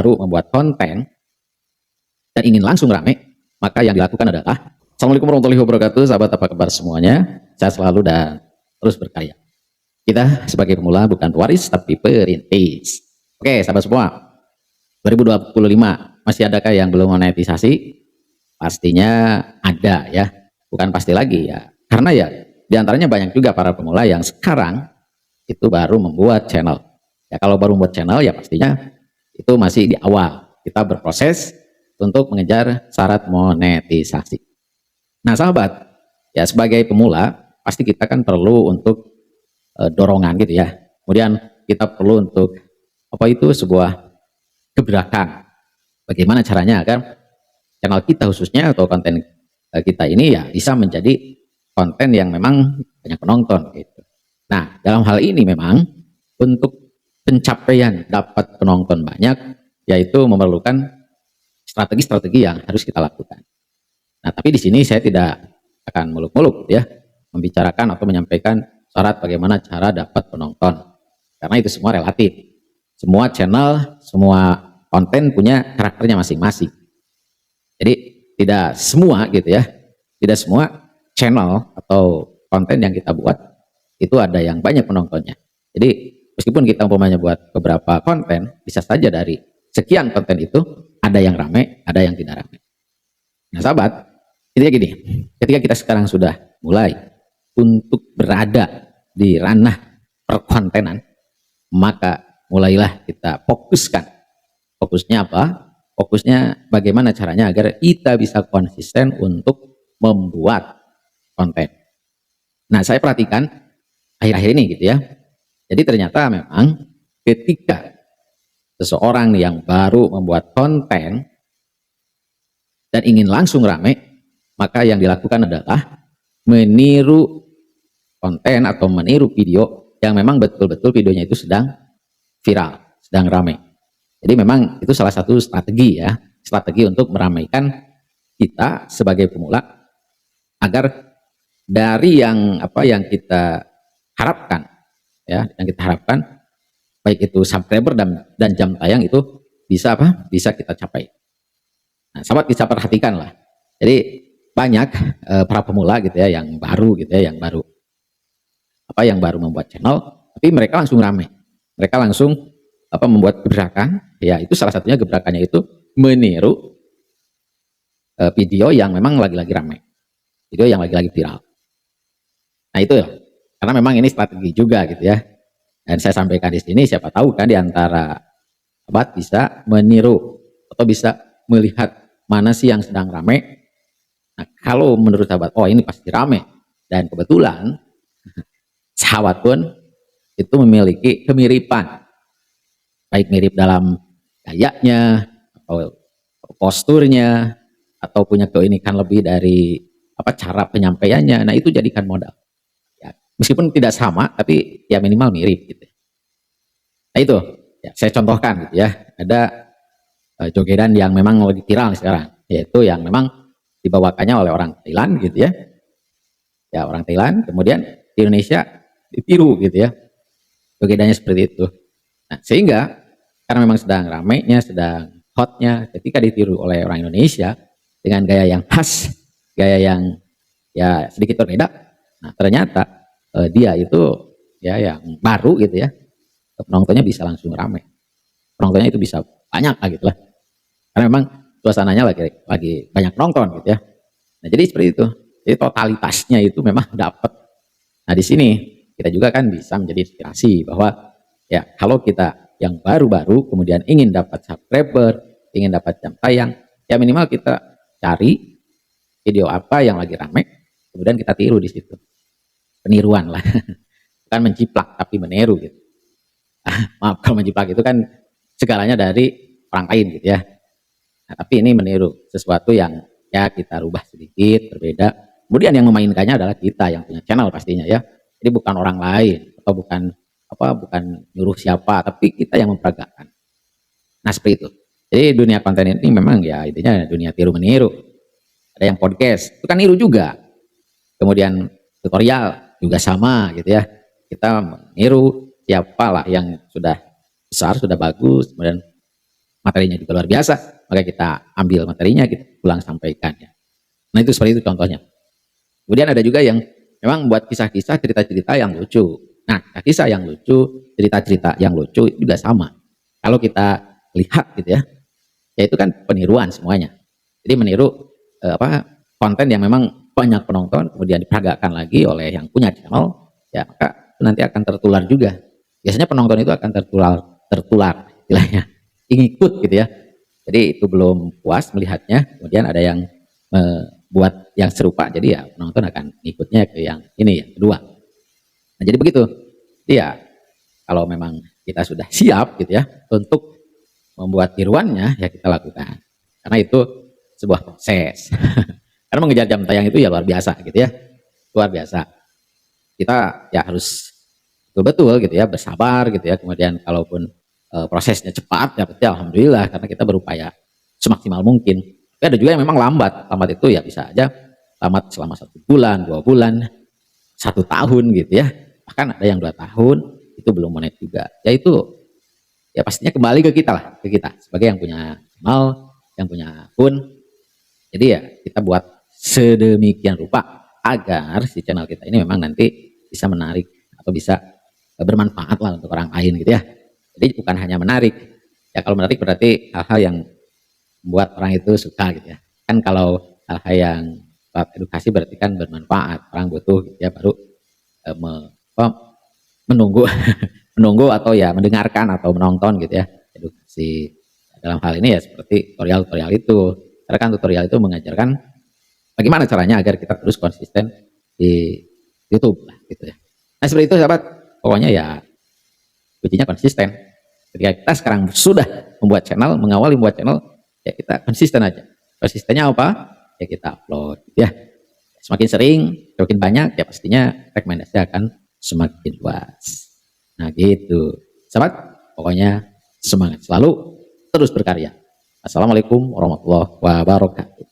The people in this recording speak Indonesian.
baru membuat konten dan ingin langsung rame, maka yang dilakukan adalah Assalamualaikum warahmatullahi wabarakatuh, sahabat apa kabar semuanya, sehat selalu dan terus berkarya. Kita sebagai pemula bukan pewaris tapi perintis. Oke sahabat semua, 2025 masih adakah yang belum monetisasi? Pastinya ada ya, bukan pasti lagi ya, karena ya diantaranya banyak juga para pemula yang sekarang itu baru membuat channel. Ya kalau baru membuat channel ya pastinya itu masih di awal, kita berproses untuk mengejar syarat monetisasi. Nah sahabat, ya sebagai pemula pasti kita kan perlu untuk dorongan gitu ya. Kemudian kita perlu untuk apa itu sebuah gebrakan. Bagaimana caranya agar channel kita khususnya atau konten kita ini ya bisa menjadi konten yang memang banyak penonton gitu. Nah dalam hal ini memang untuk pencapaian dapat penonton banyak yaitu memerlukan strategi-strategi yang harus kita lakukan. Nah tapi di sini saya tidak akan muluk-muluk ya membicarakan atau menyampaikan syarat bagaimana cara dapat penonton, karena itu semua relatif. Semua channel, semua konten punya karakternya masing-masing. Jadi tidak semua gitu ya, tidak semua channel atau konten yang kita buat itu ada yang banyak penontonnya. Jadi meskipun kita umpamanya buat beberapa konten, bisa saja dari sekian konten itu ada yang rame, ada yang tidak rame. Nah sahabat, intinya gini, ketika kita sekarang sudah mulai untuk berada di ranah perkontenan, maka mulailah kita fokuskan. Fokusnya apa? Fokusnya bagaimana caranya agar kita bisa konsisten untuk membuat konten. Nah saya perhatikan akhir-akhir ini gitu ya, jadi ternyata memang ketika seseorang yang baru membuat konten dan ingin langsung rame, maka yang dilakukan adalah meniru konten atau meniru video yang memang betul-betul videonya itu sedang viral, sedang ramai. Jadi memang itu salah satu strategi ya, strategi untuk meramaikan kita sebagai pemula agar dari yang apa yang kita harapkan ya, yang kita harapkan baik itu subscriber dan jam tayang itu bisa apa? Bisa kita capai. Nah, sahabat bisa perhatikan lah. Jadi banyak para pemula gitu ya yang baru gitu ya, yang baru membuat channel, tapi mereka langsung rame. Mereka langsung membuat gebrakan, ya itu salah satunya gebrakannya itu meniru video yang memang lagi-lagi rame, video yang lagi-lagi viral. Nah itu ya, karena memang ini strategi juga gitu ya. Dan saya sampaikan di sini, siapa tahu kan di antara sahabat bisa meniru atau bisa melihat mana sih yang sedang rame. Nah kalau menurut sahabat, oh ini pasti rame, dan kebetulan sahabat pun itu memiliki kemiripan, baik mirip dalam gayanya atau posturnya atau punya keunikan lebih dari cara penyampaiannya. Nah itu jadikan modal ya, meskipun tidak sama tapi ya minimal mirip gitu. Nah itu ya, saya contohkan gitu ya, ada jogedan yang memang lagi viral sekarang, yaitu yang memang dibawakannya oleh orang Thailand gitu ya orang Thailand, kemudian di Indonesia ditiru gitu ya, jogedannya seperti itu. Nah sehingga karena memang sedang ramainya, sedang hotnya, ketika ditiru oleh orang Indonesia dengan gaya yang khas, gaya yang ya sedikit berbeda, nah ternyata dia itu ya yang baru gitu ya, penontonnya bisa langsung ramai, penontonnya itu bisa banyak gitu lah, karena memang suasananya lagi banyak penonton gitu ya. Nah jadi seperti itu, jadi totalitasnya itu memang dapat. Nah di sini kita juga kan bisa menjadi inspirasi bahwa ya kalau kita yang baru-baru kemudian ingin dapat subscriber, ingin dapat jam tayang, ya minimal kita cari video apa yang lagi rame, kemudian kita tiru di situ. Peniruan lah, bukan menjiplak tapi meniru gitu. Maaf kalau menjiplak itu kan segalanya dari orang lain gitu ya. Nah, tapi ini meniru sesuatu yang ya kita rubah sedikit, berbeda. Kemudian yang memainkannya adalah kita yang punya channel pastinya ya. Jadi bukan orang lain atau bukan nyuruh siapa, tapi kita yang memperagakan. Nah seperti itu. Jadi dunia konten ini memang ya intinya dunia tiru meniru. Ada yang podcast, itu kan niru juga. Kemudian tutorial juga sama gitu ya. Kita meniru siapa lah yang sudah besar, sudah bagus, kemudian materinya juga luar biasa, maka kita ambil materinya, kita pulang sampaikan ya. Nah itu seperti itu contohnya. Kemudian ada juga yang memang buat kisah-kisah, cerita-cerita yang lucu. Nah, kisah yang lucu, cerita-cerita yang lucu juga sama. Kalau kita lihat gitu ya, ya itu kan peniruan semuanya. Jadi meniru konten yang memang banyak penonton, kemudian diperagakan lagi oleh yang punya channel, ya maka nanti akan tertular juga. Biasanya penonton itu akan tertular, istilahnya, ikut gitu ya. Jadi itu belum puas melihatnya, kemudian ada yang buat yang serupa, jadi ya penonton akan ikutnya ke yang ini, yang kedua. Nah jadi begitu. Iya, kalau memang kita sudah siap gitu ya untuk membuat tiruannya, ya kita lakukan. Karena itu sebuah proses. Karena mengejar jam tayang itu ya luar biasa gitu ya, luar biasa. Kita ya harus betul-betul gitu ya, bersabar gitu ya. Kemudian kalaupun prosesnya cepat, ya berarti alhamdulillah karena kita berupaya semaksimal mungkin. Tapi ada juga yang memang lambat. Lambat itu ya bisa aja lambat selama 1 bulan, 2 bulan, 1 tahun gitu ya. Bahkan ada yang 2 tahun itu belum monet juga. Ya itu ya pastinya kembali ke kita lah, ke kita sebagai yang punya channel, yang punya akun. Jadi ya kita buat sedemikian rupa agar si channel kita ini memang nanti bisa menarik atau bisa bermanfaat lah untuk orang lain gitu ya. Jadi bukan hanya menarik. Ya kalau menarik berarti hal-hal yang membuat orang itu suka gitu ya. Kan kalau hal-hal yang edukasi berarti kan bermanfaat, orang butuh gitu ya, baru menunggu menunggu atau ya mendengarkan atau menonton gitu ya. Edukasi dalam hal ini ya seperti tutorial-tutorial itu. Karena kan tutorial itu mengajarkan bagaimana caranya agar kita terus konsisten di YouTube lah gitu ya. Nah seperti itu sahabat, pokoknya ya kuncinya konsisten. Ketika kita sekarang sudah membuat channel, mengawali membuat channel, ya kita konsisten aja. Konsistennya apa? Ya kita upload ya. Semakin sering, semakin banyak, ya pastinya rekomendasi akan semakin luas. Nah gitu. Sahabat, pokoknya semangat selalu, terus berkarya. Assalamualaikum warahmatullahi wabarakatuh.